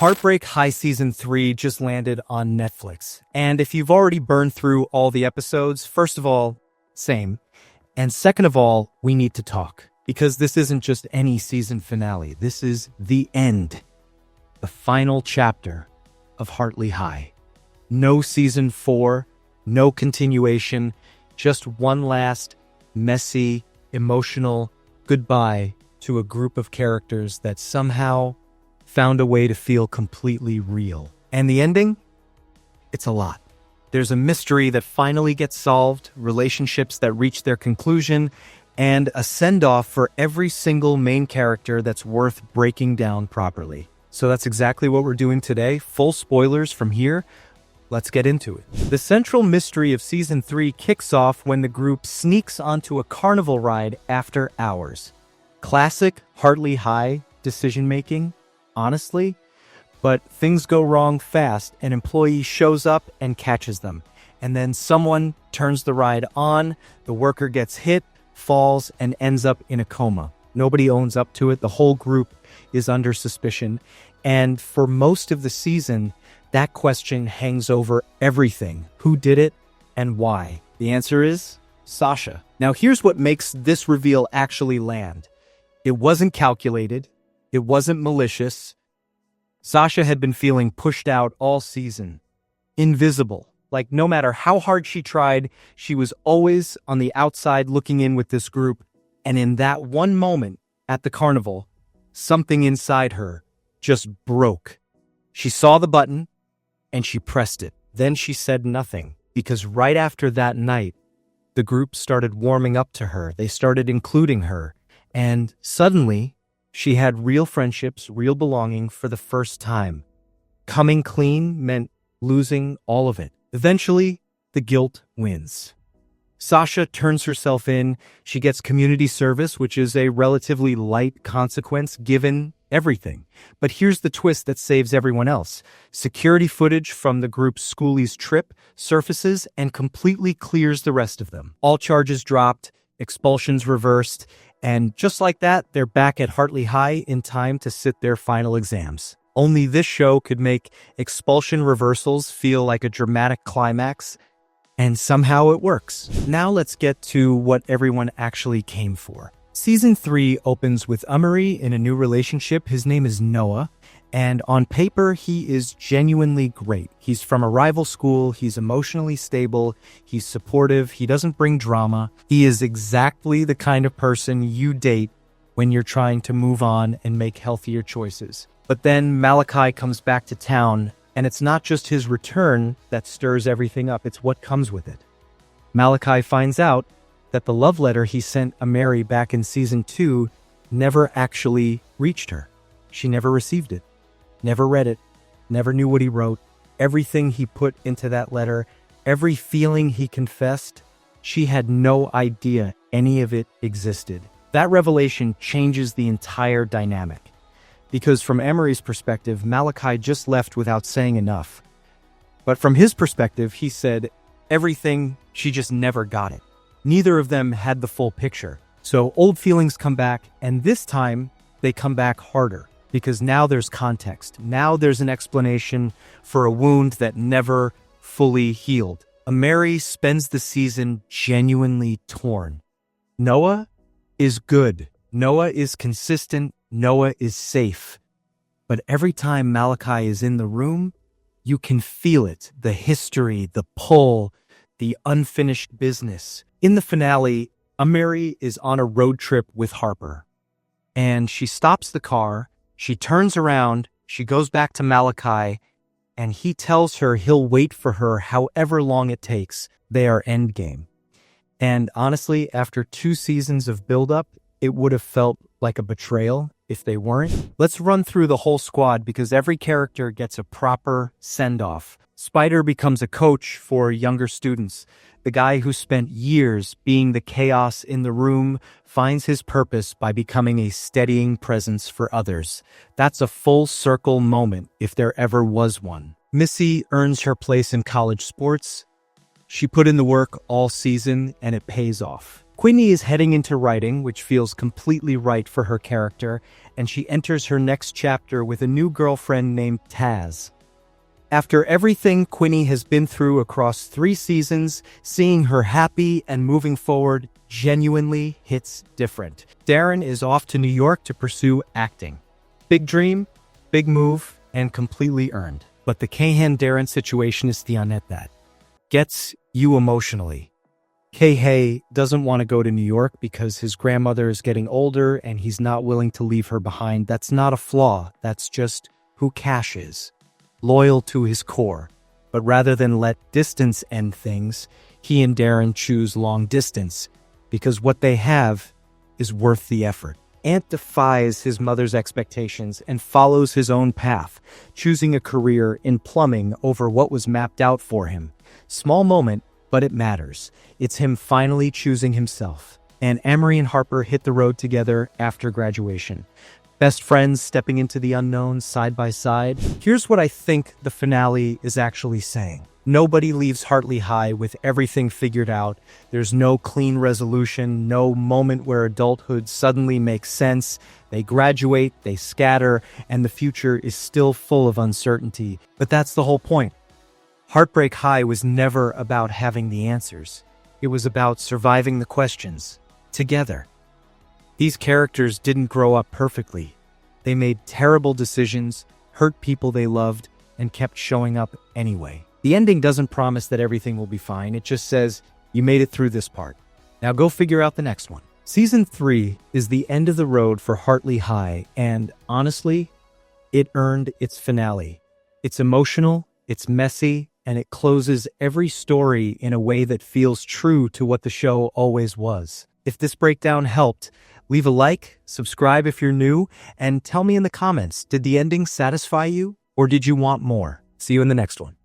Heartbreak High Season 3 just landed on Netflix. And if you've already burned through all the episodes, first of all, same. And second of all, we need to talk. Because this isn't just any season finale. This is the end. The final chapter of Heartbreak High. No Season 4, no continuation, just one last, messy, emotional goodbye to a group of characters that somehow found a way to feel completely real. And the ending? It's a lot. There's a mystery that finally gets solved, relationships that reach their conclusion, and a send-off for every single main character that's worth breaking down properly. So that's exactly what we're doing today. Full spoilers from here. Let's get into it. The central mystery of Season 3 kicks off when the group sneaks onto a carnival ride after hours. Classic Heartbreak High decision-making, honestly, but things go wrong fast. An employee shows up and catches them. And then someone turns the ride on, the worker gets hit, falls, and ends up in a coma. Nobody owns up to it. The whole group is under suspicion. And for most of the season, that question hangs over everything. Who did it and why? The answer is Sasha. Now here's what makes this reveal actually land. It wasn't calculated. It wasn't malicious. Sasha had been feeling pushed out all season. Invisible. Like no matter how hard she tried, she was always on the outside looking in with this group. And in that one moment at the carnival, something inside her just broke. She saw the button and she pressed it. Then she said nothing because right after that night, the group started warming up to her. They started including her. And suddenly, she had real friendships, real belonging for the first time. Coming clean meant losing all of it. Eventually, the guilt wins. Sasha turns herself in. She gets community service, which is a relatively light consequence given everything. But here's the twist that saves everyone else. Security footage from the group's schoolie's trip surfaces and completely clears the rest of them. All charges dropped, expulsions reversed, and just like that, they're back at Heartbreak High in time to sit their final exams. Only this show could make expulsion reversals feel like a dramatic climax, and somehow it works. Now let's get to what everyone actually came for. Season 3 opens with Amerie in a new relationship. His name is Noah, and on paper, he is genuinely great. He's from a rival school, he's emotionally stable, he's supportive, he doesn't bring drama. He is exactly the kind of person you date when you're trying to move on and make healthier choices. But then Malakai comes back to town, and it's not just his return that stirs everything up, it's what comes with it. Malakai finds out that the love letter he sent Amerie back in Season 2 never actually reached her. She never received it, never read it, never knew what he wrote. Everything he put into that letter, every feeling he confessed, she had no idea any of it existed. That revelation changes the entire dynamic. Because from Amerie's perspective, Malakai just left without saying enough. But from his perspective, he said everything, she just never got it. Neither of them had the full picture. So old feelings come back, and this time they come back harder because now there's context. Now there's an explanation for a wound that never fully healed. Amerie spends the season genuinely torn. Noah is good. Noah is consistent. Noah is safe. But every time Malakai is in the room, you can feel it. The history, the pull, the unfinished business. In the finale, Amerie is on a road trip with Harper. And she stops the car, she turns around, she goes back to Malakai, and he tells her he'll wait for her however long it takes. They are endgame. And honestly, after 2 seasons of buildup, it would have felt like a betrayal if they weren't. Let's run through the whole squad because every character gets a proper send-off. Spider becomes a coach for younger students. The guy who spent years being the chaos in the room finds his purpose by becoming a steadying presence for others. That's a full circle moment if there ever was one. Missy earns her place in college sports. She put in the work all season and it pays off. Quinny is heading into writing, which feels completely right for her character, and she enters her next chapter with a new girlfriend named Taz. After everything Quinny has been through across 3 seasons, seeing her happy and moving forward genuinely hits different. Darren is off to New York to pursue acting. Big dream, big move, and completely earned. But the Kahan-Darren situation is Theonet that gets you emotionally. Kei doesn't want to go to New York because his grandmother is getting older and he's not willing to leave her behind. That's not a flaw. That's just who Cash is. Loyal to his core. But rather than let distance end things, he and Darren choose long distance because what they have is worth the effort. Ant defies his mother's expectations and follows his own path, choosing a career in plumbing over what was mapped out for him. Small moment, but it matters. It's him finally choosing himself. And Amerie and Harper hit the road together after graduation. Best friends stepping into the unknown side by side. Here's what I think the finale is actually saying. Nobody leaves Heartbreak High with everything figured out. There's no clean resolution, no moment where adulthood suddenly makes sense. They graduate, they scatter, and the future is still full of uncertainty. But that's the whole point. Heartbreak High was never about having the answers. It was about surviving the questions, together. These characters didn't grow up perfectly. They made terrible decisions, hurt people they loved, and kept showing up anyway. The ending doesn't promise that everything will be fine. It just says, you made it through this part. Now go figure out the next one. Season 3 is the end of the road for Heartbreak High, and honestly, it earned its finale. It's emotional, it's messy, and it closes every story in a way that feels true to what the show always was. If this breakdown helped, leave a like, subscribe if you're new, and tell me in the comments, did the ending satisfy you, or did you want more? See you in the next one.